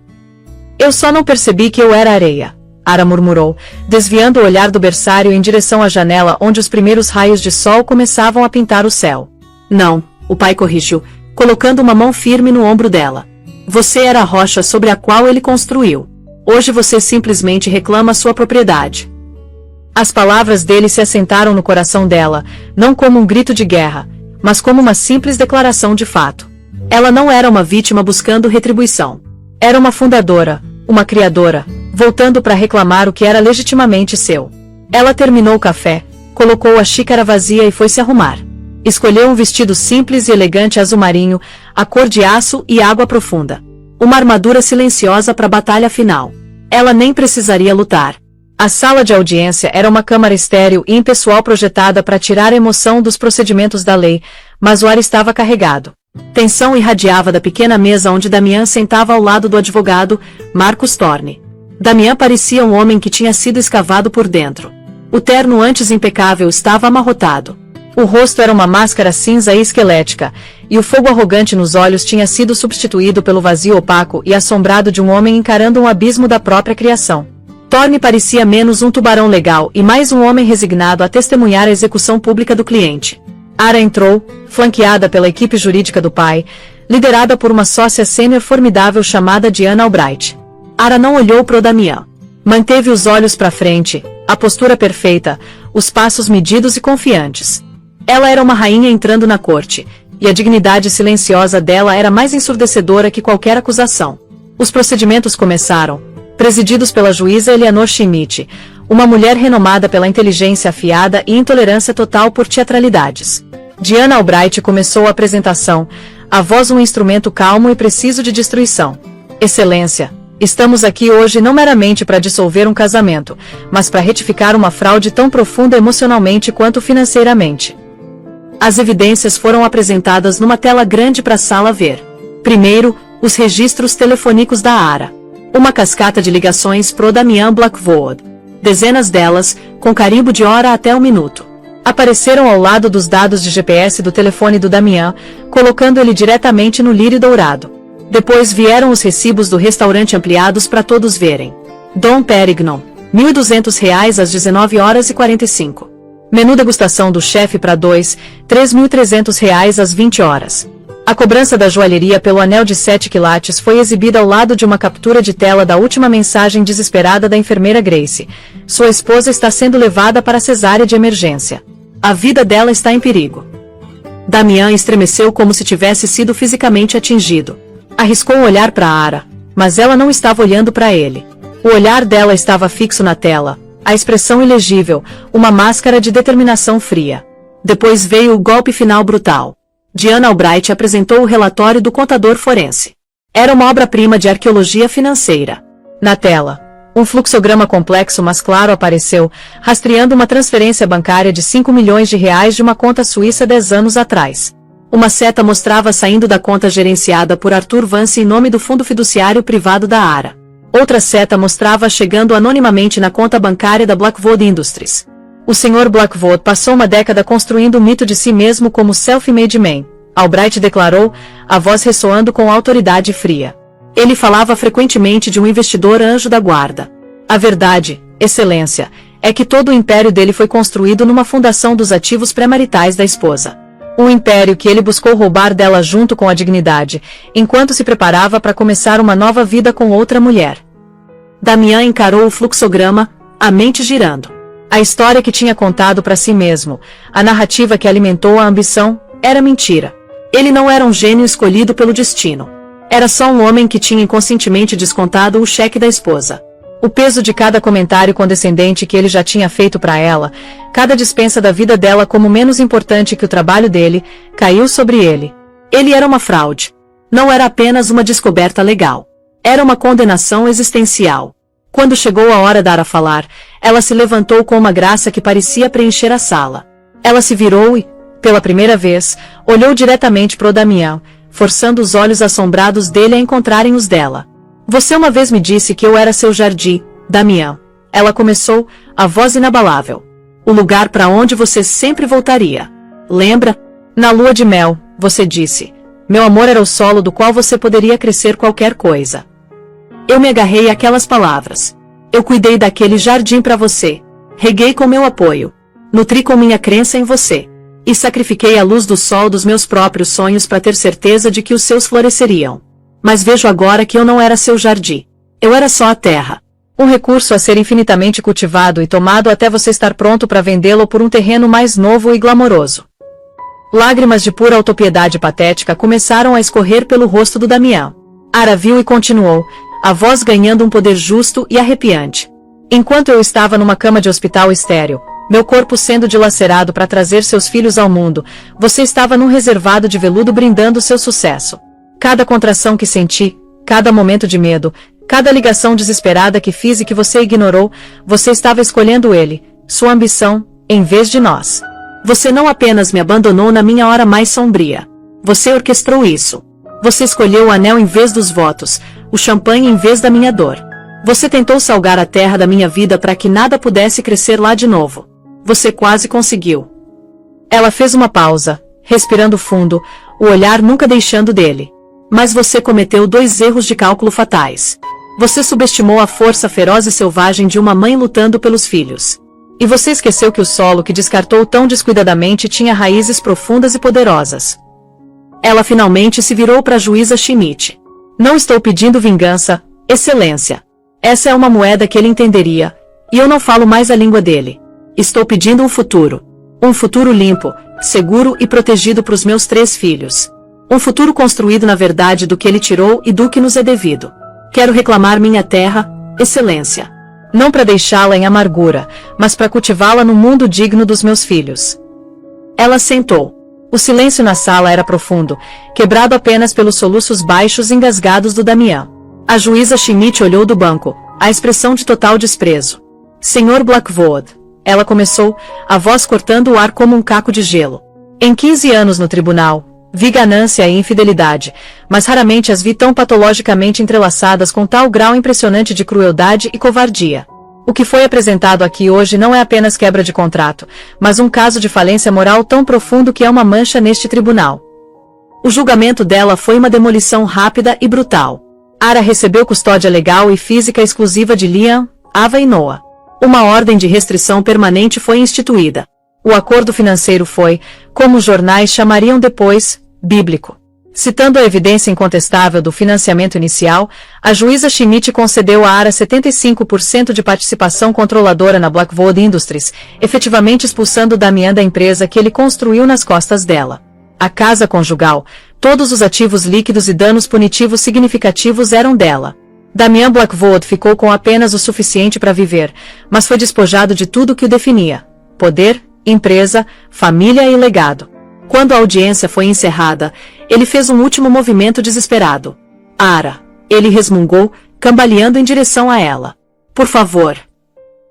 Speaker 1: Eu só não percebi que eu era areia, Ara murmurou, desviando o olhar do berçário em direção à janela onde os primeiros raios de sol começavam a pintar o céu. Não, o pai corrigiu, colocando uma mão firme no ombro dela. Você era a rocha sobre a qual ele construiu. Hoje você simplesmente reclama sua propriedade. As palavras dele se assentaram no coração dela, não como um grito de guerra, mas como uma simples declaração de fato. Ela não era uma vítima buscando retribuição. Era uma fundadora, uma criadora, voltando para reclamar o que era legitimamente seu. Ela terminou o café, colocou a xícara vazia e foi se arrumar. Escolheu um vestido simples e elegante azul marinho, a cor de aço e água profunda. Uma armadura silenciosa para a batalha final. Ela nem precisaria lutar. A sala de audiência era uma câmara estéril e impessoal projetada para tirar a emoção dos procedimentos da lei, mas o ar estava carregado. Tensão irradiava da pequena mesa onde Damian sentava ao lado do advogado, Marcus Thorne. Damian parecia um homem que tinha sido escavado por dentro. O terno antes impecável estava amarrotado. O rosto era uma máscara cinza e esquelética, e o fogo arrogante nos olhos tinha sido substituído pelo vazio opaco e assombrado de um homem encarando um abismo da própria criação. Thorne parecia menos um tubarão legal e mais um homem resignado a testemunhar a execução pública do cliente. Ara entrou, flanqueada pela equipe jurídica do pai, liderada por uma sócia sênior formidável chamada Diana Albright. Ara não olhou para o Damian. Manteve os olhos para frente, a postura perfeita, os passos medidos e confiantes. Ela era uma rainha entrando na corte, e a dignidade silenciosa dela era mais ensurdecedora que qualquer acusação. Os procedimentos começaram, presididos pela juíza Eleanor Schmidt, uma mulher renomada pela inteligência afiada e intolerância total por teatralidades. Diana Albright começou a apresentação, a voz um instrumento calmo e preciso de destruição. Excelência, estamos aqui hoje não meramente para dissolver um casamento, mas para retificar uma fraude tão profunda emocionalmente quanto financeiramente. As evidências foram apresentadas numa tela grande para a sala ver. Primeiro, os registros telefônicos da Ara. Uma cascata de ligações pro Damian Blackwood. Dezenas delas, com carimbo de hora até o minuto. Apareceram ao lado dos dados de GPS do telefone do Damian, colocando ele diretamente no lírio dourado. Depois vieram os recibos do restaurante ampliados para todos verem. Dom Perignon, R$ 1.200 às 19h45. Menu degustação do chefe para 2, R$ 3.300 às 20 horas. A cobrança da joalheria pelo anel de 7 quilates foi exibida ao lado de uma captura de tela da última mensagem desesperada da enfermeira Grace. Sua esposa está sendo levada para a cesárea de emergência. A vida dela está em perigo. Damian estremeceu como se tivesse sido fisicamente atingido. Arriscou um olhar para Ara. mas ela não estava olhando para ele. O olhar dela estava fixo na tela, a expressão ilegível, uma máscara de determinação fria. Depois veio o golpe final brutal. Diana Albright apresentou o relatório do contador forense. Era uma obra-prima de arqueologia financeira. Na tela, um fluxograma complexo mas claro apareceu, rastreando uma transferência bancária de 5 milhões de reais de uma conta suíça 10 anos atrás. Uma seta mostrava saindo da conta gerenciada por Arthur Vance em nome do fundo fiduciário privado da ARA. Outra seta mostrava chegando anonimamente na conta bancária da Blackwood Industries. O Sr. Blackwood passou uma década construindo o mito de si mesmo como self-made man, Albright declarou, a voz ressoando com autoridade fria. Ele falava frequentemente de um investidor anjo da guarda. A verdade, excelência, é que todo o império dele foi construído numa fundação dos ativos pré-maritais da esposa. Um império que ele buscou roubar dela junto com a dignidade, enquanto se preparava para começar uma nova vida com outra mulher. Damian encarou o fluxograma, a mente girando. A história que tinha contado para si mesmo, a narrativa que alimentou a ambição, era mentira. Ele não era um gênio escolhido pelo destino. Era só um homem que tinha inconscientemente descontado o cheque da esposa. O peso de cada comentário condescendente que ele já tinha feito para ela, cada dispensa da vida dela como menos importante que o trabalho dele, caiu sobre ele. Ele era uma fraude. Não era apenas uma descoberta legal. Era uma condenação existencial. Quando chegou a hora da Ara falar, ela se levantou com uma graça que parecia preencher a sala. Ela se virou e, pela primeira vez, olhou diretamente para o Damian, forçando os olhos assombrados dele a encontrarem os dela. Você uma vez me disse que eu era seu jardim, Damian. Ela começou, a voz inabalável. O lugar para onde você sempre voltaria. Lembra? Na lua de mel, você disse. Meu amor era o solo do qual você poderia crescer qualquer coisa. Eu me agarrei àquelas palavras. Eu cuidei daquele jardim para você. Reguei com meu apoio. Nutri com minha crença em você. E sacrifiquei a luz do sol dos meus próprios sonhos para ter certeza de que os seus floresceriam. Mas vejo agora que eu não era seu jardim. Eu era só a terra. Um recurso a ser infinitamente cultivado e tomado até você estar pronto para vendê-lo por um terreno mais novo e glamouroso. Lágrimas de pura autopiedade patética começaram a escorrer pelo rosto do Damian. Ara viu e continuou, a voz ganhando um poder justo e arrepiante. Enquanto eu estava numa cama de hospital estéril, meu corpo sendo dilacerado para trazer seus filhos ao mundo, você estava num reservado de veludo brindando seu sucesso. Cada contração que senti, cada momento de medo, cada ligação desesperada que fiz e que você ignorou, você estava escolhendo ele, sua ambição, em vez de nós. Você não apenas me abandonou na minha hora mais sombria. Você orquestrou isso. Você escolheu o anel em vez dos votos, o champanhe em vez da minha dor. Você tentou salgar a terra da minha vida para que nada pudesse crescer lá de novo. Você quase conseguiu. Ela fez uma pausa, respirando fundo, o olhar nunca deixando dele. Mas você cometeu 2 erros de cálculo fatais. Você subestimou a força feroz e selvagem de uma mãe lutando pelos filhos. E você esqueceu que o solo que descartou tão descuidadamente tinha raízes profundas e poderosas. Ela finalmente se virou para a juíza Schmidt. Não estou pedindo vingança, excelência. Essa é uma moeda que ele entenderia, e eu não falo mais a língua dele. Estou pedindo um futuro. Um futuro limpo, seguro e protegido para os meus 3 filhos. Um futuro construído na verdade do que ele tirou e do que nos é devido. Quero reclamar minha terra, excelência. Não para deixá-la em amargura, mas para cultivá-la no mundo digno dos meus filhos. Ela sentou. O silêncio na sala era profundo, quebrado apenas pelos soluços baixos e engasgados do Damian. A juíza Schmidt olhou do banco, a expressão de total desprezo. Senhor Blackwood, ela começou, a voz cortando o ar como um caco de gelo. Em 15 anos no tribunal, vi ganância e infidelidade, mas raramente as vi tão patologicamente entrelaçadas com tal grau impressionante de crueldade e covardia. O que foi apresentado aqui hoje não é apenas quebra de contrato, mas um caso de falência moral tão profundo que é uma mancha neste tribunal. O julgamento dela foi uma demolição rápida e brutal. Ara recebeu custódia legal e física exclusiva de Liam, Ava e Noah. Uma ordem de restrição permanente foi instituída. O acordo financeiro foi, como os jornais chamariam depois, bíblico. Citando a evidência incontestável do financiamento inicial, a juíza Schmidt concedeu a Ara 75% de participação controladora na Blackwood Industries, efetivamente expulsando Damian da empresa que ele construiu nas costas dela. A casa conjugal, todos os ativos líquidos e danos punitivos significativos eram dela. Damian Blackwood ficou com apenas o suficiente para viver, mas foi despojado de tudo que o definia: poder, empresa, família e legado. Quando a audiência foi encerrada, ele fez um último movimento desesperado. Ara, ele resmungou, cambaleando em direção a ela. Por favor.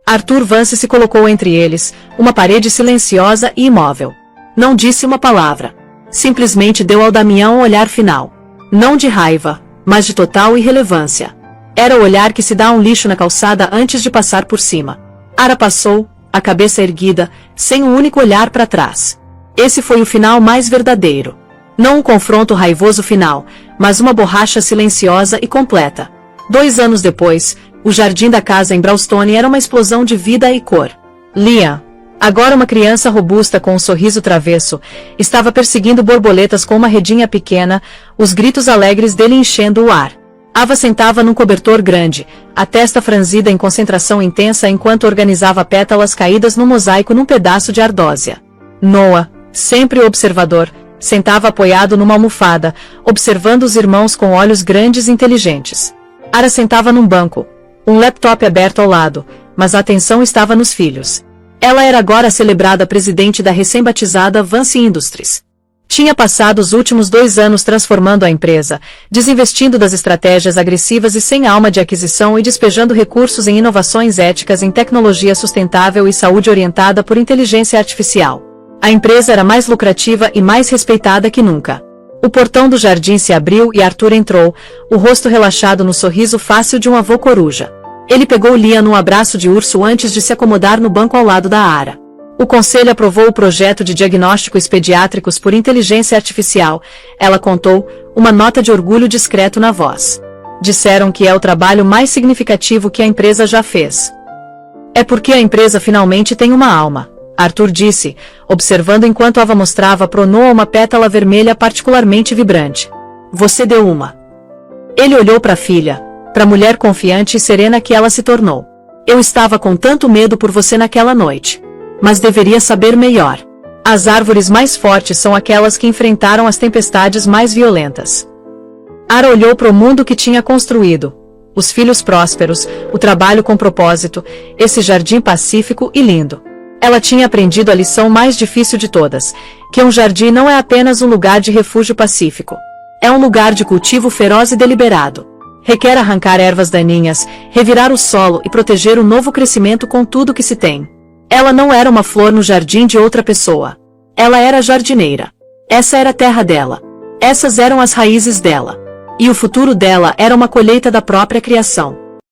Speaker 1: Arthur Vance se colocou entre eles, uma parede silenciosa e imóvel. Não disse uma palavra. Simplesmente deu ao Damião um olhar final. Não de raiva, mas de total irrelevância. Era o olhar que se dá a um lixo na calçada antes de passar por cima. Ara passou, a cabeça erguida, sem um único olhar para trás. Esse foi o final mais verdadeiro. Não um confronto raivoso final, mas uma borracha silenciosa e completa. 2 anos depois, o jardim da casa em Brownstone era uma explosão de vida e cor. Liam, agora uma criança robusta com um sorriso travesso, estava perseguindo borboletas com uma redinha pequena, os gritos alegres dele enchendo o ar. Ava sentava num cobertor grande, a testa franzida em concentração intensa enquanto organizava pétalas caídas no mosaico num pedaço de ardósia. Noah, sempre observador, sentava apoiado numa almofada, observando os irmãos com olhos grandes e inteligentes. Ara sentava num banco, um laptop aberto ao lado, mas a atenção estava nos filhos. Ela era agora a celebrada presidente da recém-batizada Vance Industries. Tinha passado os últimos 2 anos transformando a empresa, desinvestindo das estratégias agressivas e sem alma de aquisição e despejando recursos em inovações éticas em tecnologia sustentável e saúde orientada por inteligência artificial. A empresa era mais lucrativa e mais respeitada que nunca. O portão do jardim se abriu e Arthur entrou, o rosto relaxado no sorriso fácil de um avô coruja. Ele pegou Liam num abraço de urso antes de se acomodar no banco ao lado da Ara. O conselho aprovou o projeto de diagnósticos pediátricos por inteligência artificial, ela contou, uma nota de orgulho discreto na voz. Disseram que é o trabalho mais significativo que a empresa já fez. É porque a empresa finalmente tem uma alma, Arthur disse, observando enquanto Ava mostrava pro Noah uma pétala vermelha particularmente vibrante. Você deu uma. Ele olhou para a filha, para a mulher confiante e serena que ela se tornou. Eu estava com tanto medo por você naquela noite. Mas deveria saber melhor. As árvores mais fortes são aquelas que enfrentaram as tempestades mais violentas. Ara olhou para o mundo que tinha construído. Os filhos prósperos, o trabalho com propósito, esse jardim pacífico e lindo. Ela tinha aprendido a lição mais difícil de todas, que um jardim não é apenas um lugar de refúgio pacífico. É um lugar de cultivo feroz e deliberado. Requer arrancar ervas daninhas, revirar o solo e proteger o novo crescimento com tudo que se tem. Ela não era uma flor no jardim de outra pessoa. Ela era jardineira. Essa era a terra dela. Essas eram as raízes dela. E o futuro dela era uma colheita da própria criação.